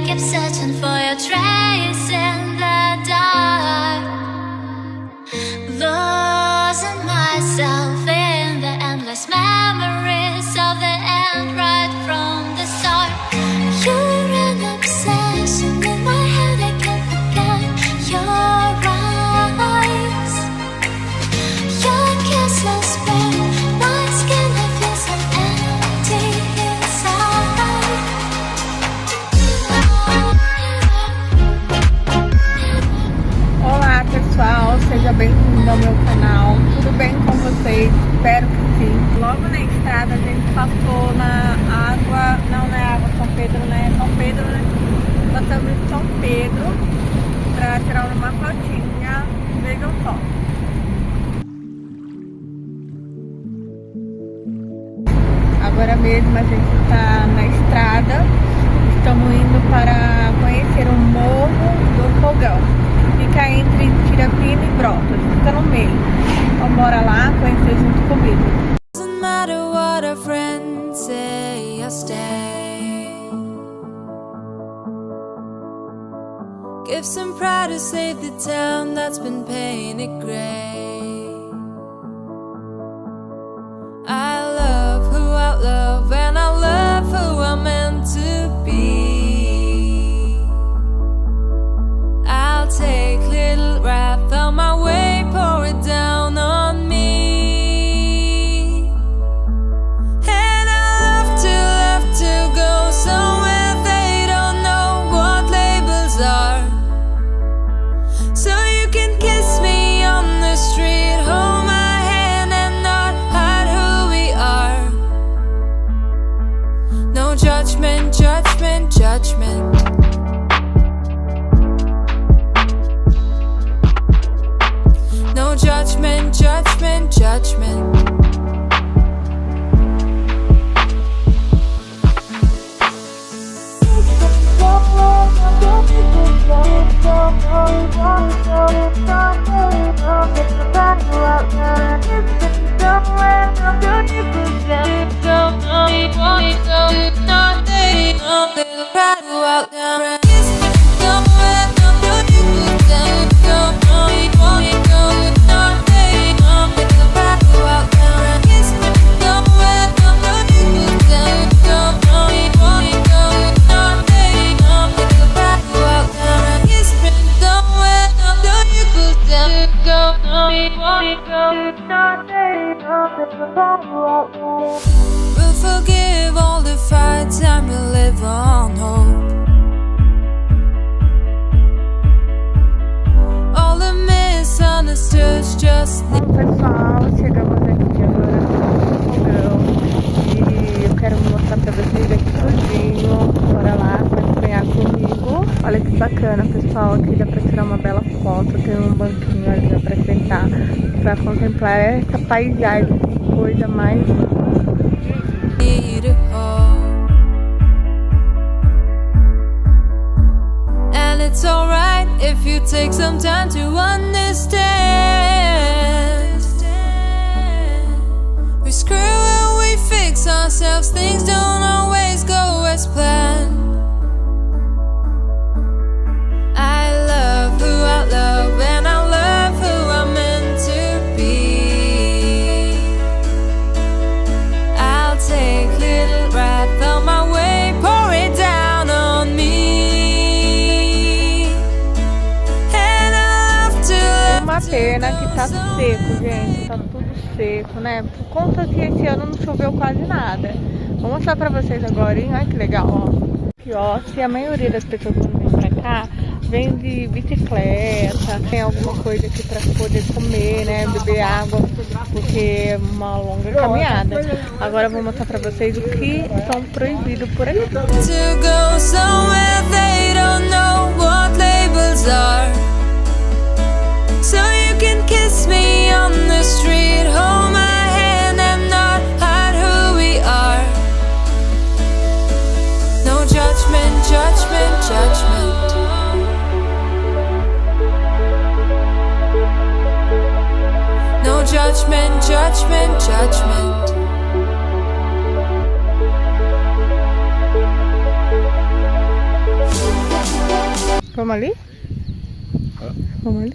keep searching for your trace in the dark, losing myself in the endless memories of the end right from the start. You're an obsession in my head, I can't forget your eyes. Your kisses burn my skin, I feel so empty inside. Olá pessoal, seja bem-vindo ao meu canal. Tudo bem com vocês? Espero que sim. Logo na estrada a gente passou na água, não é água São Pedro, né? É São Pedro, né? Passamos em São Pedro pra tirar uma fotinha. Vejam só. Agora mesmo a gente está na estrada. Estamos indo para conhecer o Morro do Fogão. Fica entre Itirapina e Brotas, fica no meio. Então bora lá conhecer junto comigo. Doesn't matter what our friends say, I'll stay. Give some pride to save the town that's been painted gray. I love who I love and I love who I'm meant to be. I'll take little wrath on my way, pour it down on me. And I love to go somewhere they don't know what labels are. So you can kiss me on the street, hold my hand and not hide who we are. No judgment, judgment, judgment. No judgment, judgment, judgment. We'll forgive all the fights and we'll live on hope. All the misunderstood just Bom pessoal, chegamos aqui agora no fogão e eu quero mostrar pra vocês aqui tudinho. Bora lá acompanhar comigo. Olha que bacana pessoal, aqui dá pra tirar uma bela foto. Tem um banquinho ali ó, pra sentar, pra contemplar essa paisagem. Coisa mais and it's alright if you take some time to understand. We screw and we fix ourselves, things don't always go as planned. I love who I love and I love who I'm meant to be. I'll take little wrath on my way, pour it down on me. And I love to uma pena que tá seco, gente. Tá tudo seco, né? Por conta que esse ano não choveu quase nada. Vou mostrar pra vocês agora, hein? Olha que legal, ó. Aqui, ó. Se a maioria das pessoas que vêm pra cá vem de bicicleta, tem alguma coisa aqui pra poder comer, né? Beber água, porque é uma longa caminhada. Agora eu vou mostrar pra vocês o que são proibidos por aqui. to go somewhere they don't know what labels are. So you can kiss me on the street, hold my hand and not hide who we are. No judgment, judgment, judgment. No judgment, judgment, judgment. Vamos ali? Vamos ali?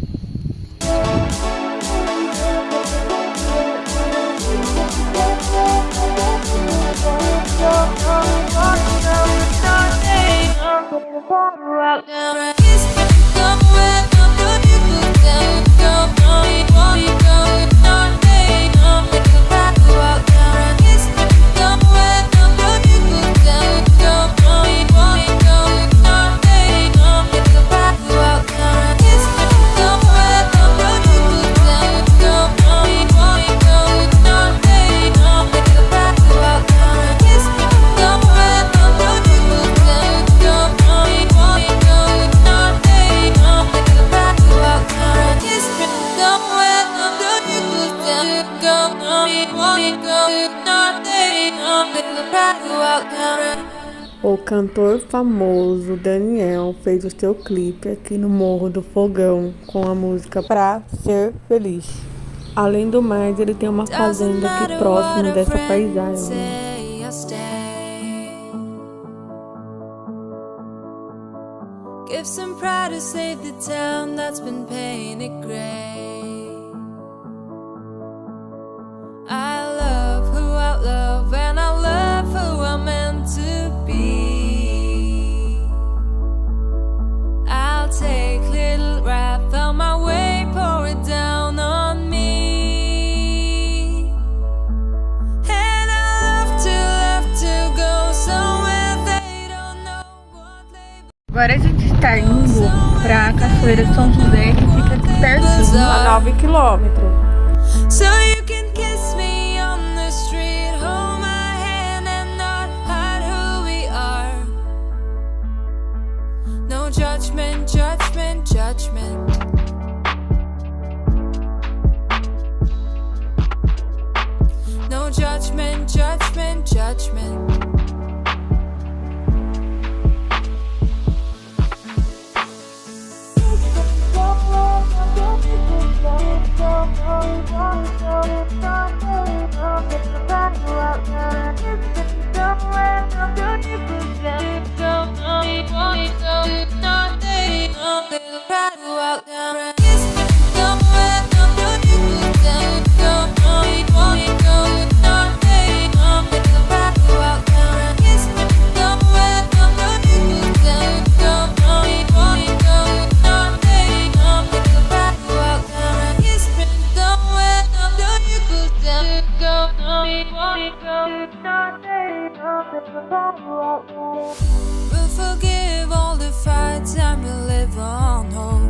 O cantor famoso Daniel fez o seu clipe aqui no Morro do Fogão com a música Pra Ser Feliz. Além do mais, ele tem uma fazenda aqui próximo dessa paisagem. Give some pride to save the town that's been painted gray. I love who I love and I love who I'm meant to be. I'll take little wrath on my way, pour it down on me. And I love to go somewhere they don't know what label. Agora a gente está indo pra Cachoeira de São José, que fica aqui pertinho, a 9 quilômetros. So you can kiss me on the street, hold my hand and not hide who we are. No judgment, judgment, judgment. No judgment, judgment, judgment. We'll forgive all the fights and we'll live on hope.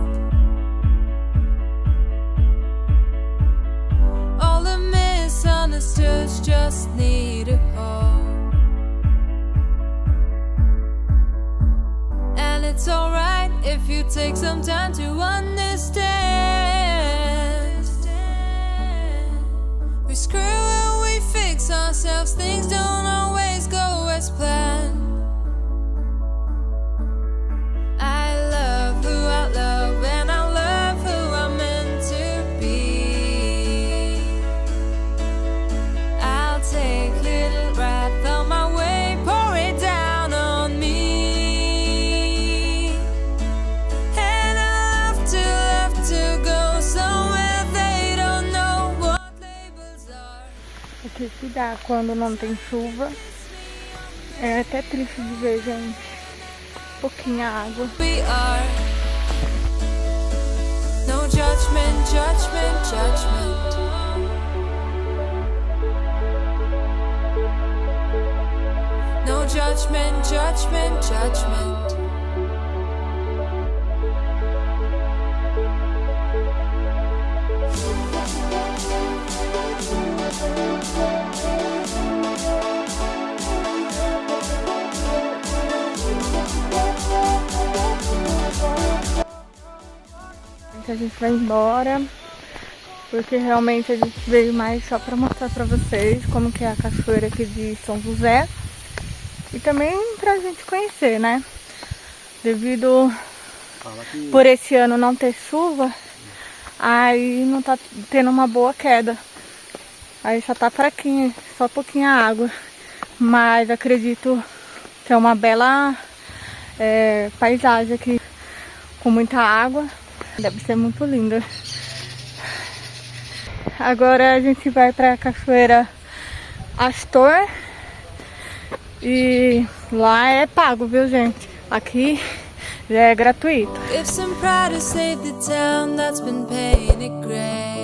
All the misunderstoods just need a hope. And it's alright if you take some time to understand. We screw and we fix ourselves, things don't always go as planned. I love who I love and I love who I'm meant to be. I'll take little wrath on my way, pour it down on me. And I love to go somewhere they don't know what labels are. Aqui se dá quando não tem chuva. É até triste de ver, gente. Pouquinha água. We are. No judgment, judgment, judgment. No judgment, judgment, judgment. A gente vai embora, porque realmente a gente veio mais só pra mostrar pra vocês como que é a cachoeira aqui de São José. E também pra gente conhecer, né? Devido por esse ano não ter chuva, aí não tá tendo uma boa queda. Aí só tá fraquinha, só pouquinha água. Mas acredito que é uma bela paisagem aqui. com muita água. Deve ser muito lindo. Agora a gente vai pra Cachoeira Astor. E lá é pago, viu, gente? Aqui já é gratuito. If some pride has saved the town that's been painted gray.